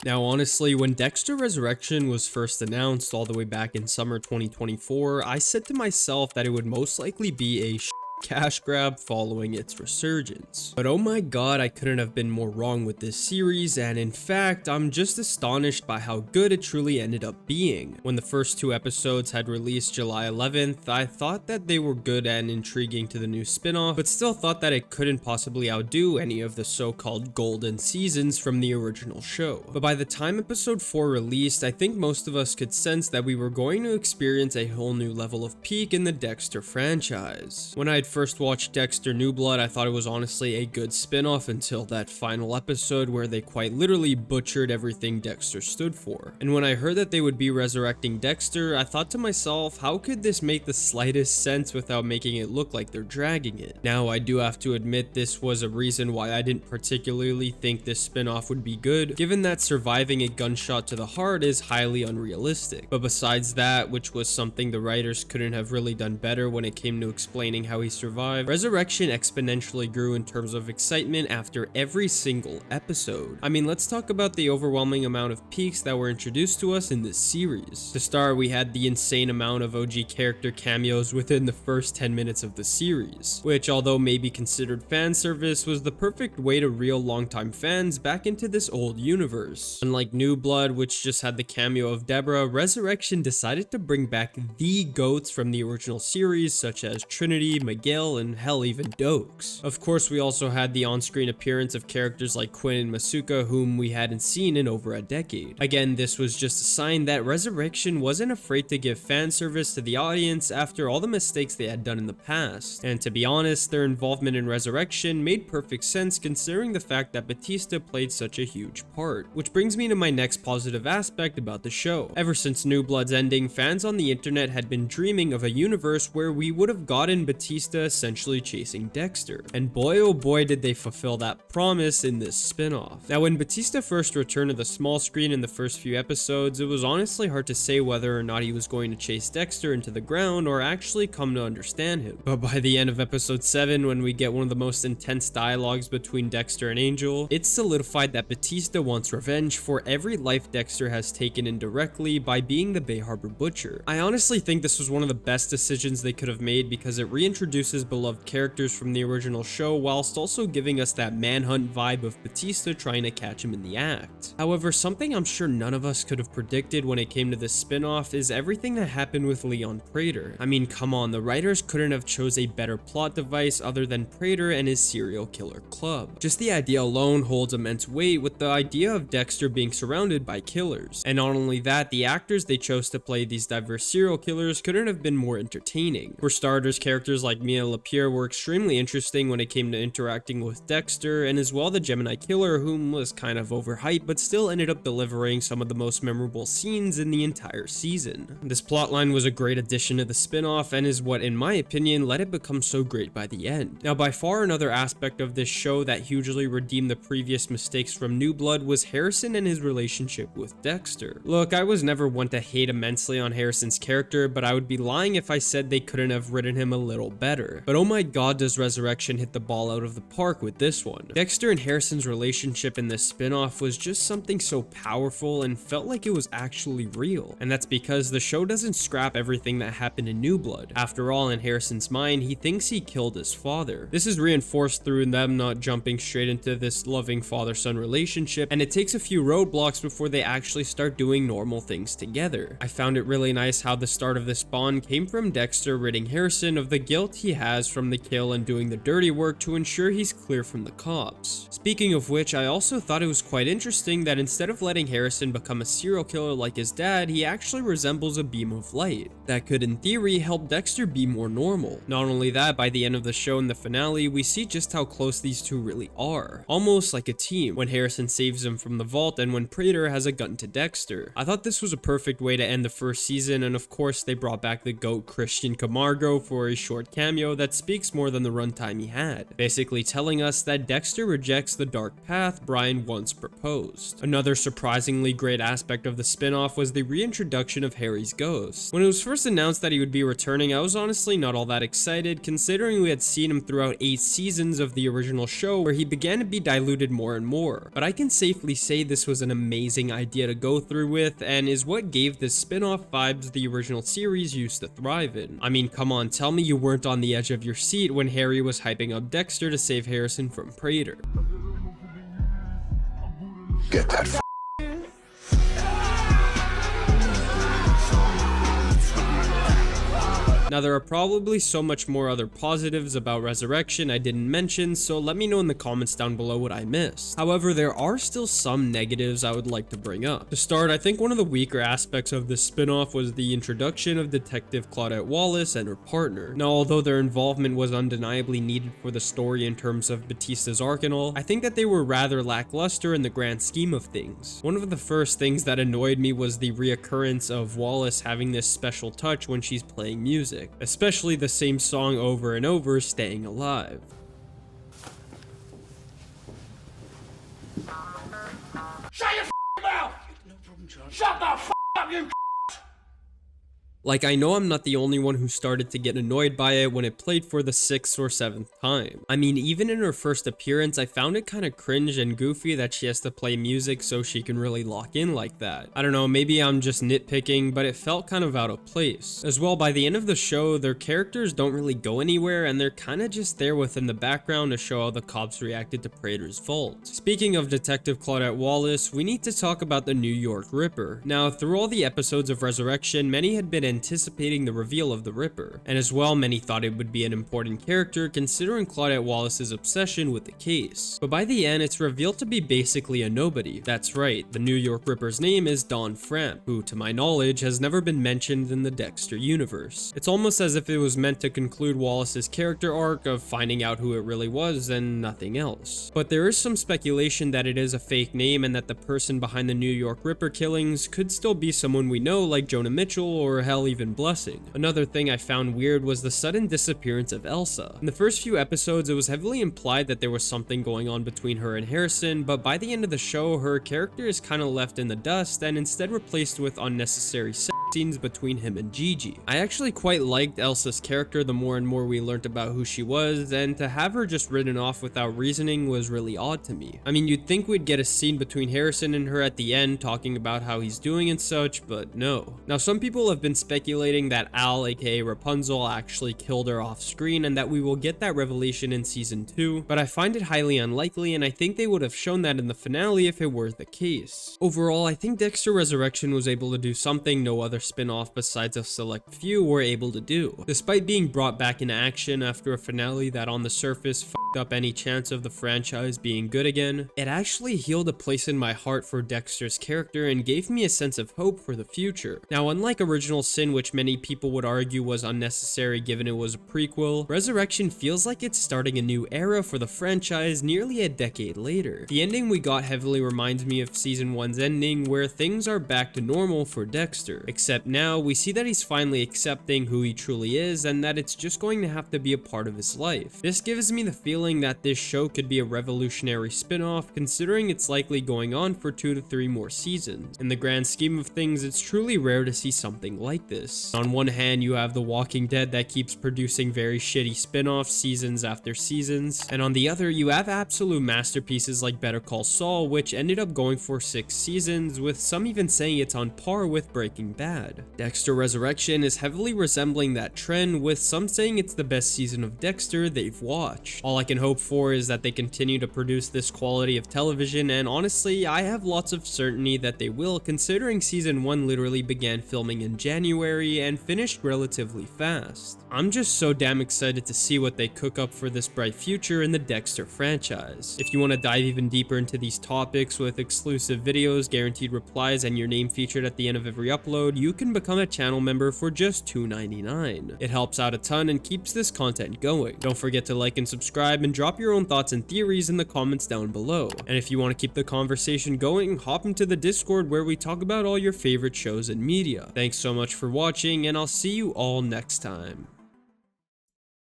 Now, honestly, when Dexter Resurrection was first announced all the way back in summer 2024, I said to myself that it would most likely be a cash grab following its resurgence. But oh my god, I couldn't have been more wrong with this series, and in fact, I'm just astonished by how good it truly ended up being. When the first two episodes had released July 11th, I thought that they were good and intriguing to the new spin-off, but still thought that it couldn't possibly outdo any of the so-called golden seasons from the original show. But by the time episode 4 released, I think most of us could sense that we were going to experience a whole new level of peak in the Dexter franchise. When I'd first watched Dexter New Blood, I thought it was honestly a good spin-off until that final episode where they quite literally butchered everything Dexter stood for. And when I heard that they would be resurrecting Dexter, I thought to myself, how could this make the slightest sense without making it look like they're dragging it? Now, I do have to admit this was a reason why I didn't particularly think this spin-off would be good, given that surviving a gunshot to the heart is highly unrealistic. But besides that, which was something the writers couldn't have really done better when it came to explaining how he survive, Resurrection exponentially grew in terms of excitement after every single episode. I mean, let's talk about the overwhelming amount of peaks that were introduced to us in this series. To start, we had the insane amount of OG character cameos within the first 10 minutes of the series, which, although maybe considered fan service, was the perfect way to reel longtime fans back into this old universe. Unlike New Blood, which just had the cameo of Deborah, Resurrection decided to bring back the GOATs from the original series, such as Trinity, Miguel, and hell, even Dokes. Of course, we also had the on-screen appearance of characters like Quinn and Masuka, whom we hadn't seen in over a decade. Again, this was just a sign that Resurrection wasn't afraid to give fan service to the audience after all the mistakes they had done in the past. And to be honest, their involvement in Resurrection made perfect sense considering the fact that Batista played such a huge part. Which brings me to my next positive aspect about the show. Ever since New Blood's ending, fans on the internet had been dreaming of a universe where we would have gotten Batista essentially chasing Dexter. And boy oh boy did they fulfill that promise in this spin-off. Now, when Batista first returned to the small screen in the first few episodes, it was honestly hard to say whether or not he was going to chase Dexter into the ground or actually come to understand him. But by the end of episode 7, when we get one of the most intense dialogues between Dexter and Angel, it's solidified that Batista wants revenge for every life Dexter has taken indirectly by being the bayharborbutcher. I honestly think this was one of the best decisions they could have made because it reintroduces beloved characters from the original show whilst also giving us that manhunt vibe of Batista trying to catch him in the act. However, something I'm sure none of us could have predicted when it came to this spin-off is everything that happened with Leon Prader. I mean, come on, the writers couldn't have chose a better plot device other than Prader and his serial killer club. Just the idea alone holds immense weight, with the idea of Dexter being surrounded by killers. And not only that, the actors they chose to play these diverse serial killers couldn't have been more entertaining. For starters, characters like Mia Lapierre were extremely interesting when it came to interacting with Dexter, and as well the Gemini killer, whom was kind of overhyped but still ended up delivering some of the most memorable scenes in the entire season. This plotline was a great addition to the spin-off and is what, in my opinion, let it become so great by the end. Now, by far another aspect of this show that hugely redeemed the previous mistakes from New Blood was Harrison and his relationship with Dexter. Look, I was never one to hate immensely on Harrison's character, but I would be lying if I said they couldn't have written him a little better. But oh my god, does Resurrection hit the ball out of the park with this one. Dexter and Harrison's relationship in this spin-off was just something so powerful and felt like it was actually real. And that's because the show doesn't scrap everything that happened in New Blood. After all, in Harrison's mind, he thinks he killed his father. This is reinforced through them not jumping straight into this loving father-son relationship, and it takes a few roadblocks before they actually start doing normal things together. I found it really nice how the start of this bond came from Dexter ridding Harrison of the guilt he has from the kill and doing the dirty work to ensure he's clear from the cops. Speaking of which, I also thought it was quite interesting that instead of letting Harrison become a serial killer like his dad, he actually resembles a beam of light. That could, in theory, help Dexter be more normal. Not only that, by the end of the show in the finale, we see just how close these two really are. Almost like a team, when Harrison saves him from the vault and when Prader has a gun to Dexter. I thought this was a perfect way to end the first season, and of course they brought back the GOAT Christian Camargo for a short cameo cameo that speaks more than the runtime he had, basically telling us that Dexter rejects the dark path Brian once proposed. Another surprisingly great aspect of the spin-off was the reintroduction of Harry's ghost. When it was first announced that he would be returning, I was honestly not all that excited, considering we had seen him throughout 8 seasons of the original show where he began to be diluted more and more. But I can safely say this was an amazing idea to go through with, and is what gave this spin-off vibes the original series used to thrive in. I mean, come on, tell me you weren't on the edge of your seat when Harry was hyping up Dexter to save Harrison from Prader. Get that Now, there are probably so much more other positives about Resurrection I didn't mention, so let me know in the comments down below what I missed. However, there are still some negatives I would like to bring up. To start, I think one of the weaker aspects of this spin-off was the introduction of Detective Claudette Wallace and her partner. Now, although their involvement was undeniably needed for the story in terms of Batista's arc and all, I think that they were rather lackluster in the grand scheme of things. One of the first things that annoyed me was the reoccurrence of Wallace having this special touch when she's playing music, especially the same song over and over, Staying Alive. Shut your mouth! No problem, John. Shut the up, you. Like, I know I'm not the only one who started to get annoyed by it when it played for the 6th or 7th time. I mean, even in her first appearance, I found it kind of cringe and goofy that she has to play music so she can really lock in like that. I don't know, maybe I'm just nitpicking, but it felt kind of out of place. As well, by the end of the show, their characters don't really go anywhere, and they're kind of just there within the background to show how the cops reacted to Prader's vault. Speaking of Detective Claudette Wallace, we need to talk about the New York Ripper. Now, through all the episodes of Resurrection, many had been anticipating the reveal of the Ripper, and as well, many thought it would be an important character considering Claudette Wallace's obsession with the case. But by the end, it's revealed to be basically a nobody. That's right, the New York Ripper's name is Don Framp, who, to my knowledge, has never been mentioned in the Dexter universe. It's almost as if it was meant to conclude Wallace's character arc of finding out who it really was and nothing else. But there is some speculation that it is a fake name and that the person behind the New York Ripper killings could still be someone we know, like Jonah Mitchell or hell, even Blessing. Another thing I found weird was the sudden disappearance of Elsa. In the first few episodes, it was heavily implied that there was something going on between her and Harrison, but by the end of the show, her character is kind of left in the dust and instead replaced with unnecessary sex scenes between him and Gigi. I actually quite liked Elsa's character the more and more we learned about who she was, and to have her just written off without reasoning was really odd to me. I mean, you'd think we'd get a scene between Harrison and her at the end talking about how he's doing and such, but no. Now, some people have been speculating that Al, aka Rapunzel, actually killed her off screen and that we will get that revelation in season 2, but I find it highly unlikely, and I think they would have shown that in the finale if it were the case. Overall, I think Dexter Resurrection was able to do something no other spin-off besides a select few were able to do. Despite being brought back in action after a finale that on the surface fucked up any chance of the franchise being good again, it actually healed a place in my heart for Dexter's character and gave me a sense of hope for the future. Now, unlike Original Sin, which many people would argue was unnecessary given it was a prequel, Resurrection feels like it's starting a new era for the franchise nearly a decade later. The ending we got heavily reminds me of season 1's ending, where things are back to normal for Dexter, except now we see that he's finally accepting who he truly is and that it's just going to have to be a part of his life. This gives me the feeling that this show could be a revolutionary spin-off, considering it's likely going on for 2 to 3 more seasons. In the grand scheme of things, it's truly rare to see something like this. On one hand, you have The Walking Dead that keeps producing very shitty spin-offs seasons after seasons, and on the other, you have absolute masterpieces like Better Call Saul, which ended up going for 6 seasons, with some even saying it's on par with Breaking Bad. Dexter Resurrection is heavily resembling that trend, with some saying it's the best season of Dexter they've watched. All I can hope for is that they continue to produce this quality of television, and honestly, I have lots of certainty that they will, considering season 1 literally began filming in January and finished relatively fast. I'm just so damn excited to see what they cook up for this bright future in the Dexter franchise. If you want to dive even deeper into these topics with exclusive videos, guaranteed replies, and your name featured at the end of every upload, you can become a channel member for just $2.99. It helps out a ton and keeps this content going. Don't forget to like and subscribe and drop your own thoughts and theories in the comments down below. And if you want to keep the conversation going, hop into the Discord where we talk about all your favorite shows and media. Thanks so much for watching, and I'll see you all next time.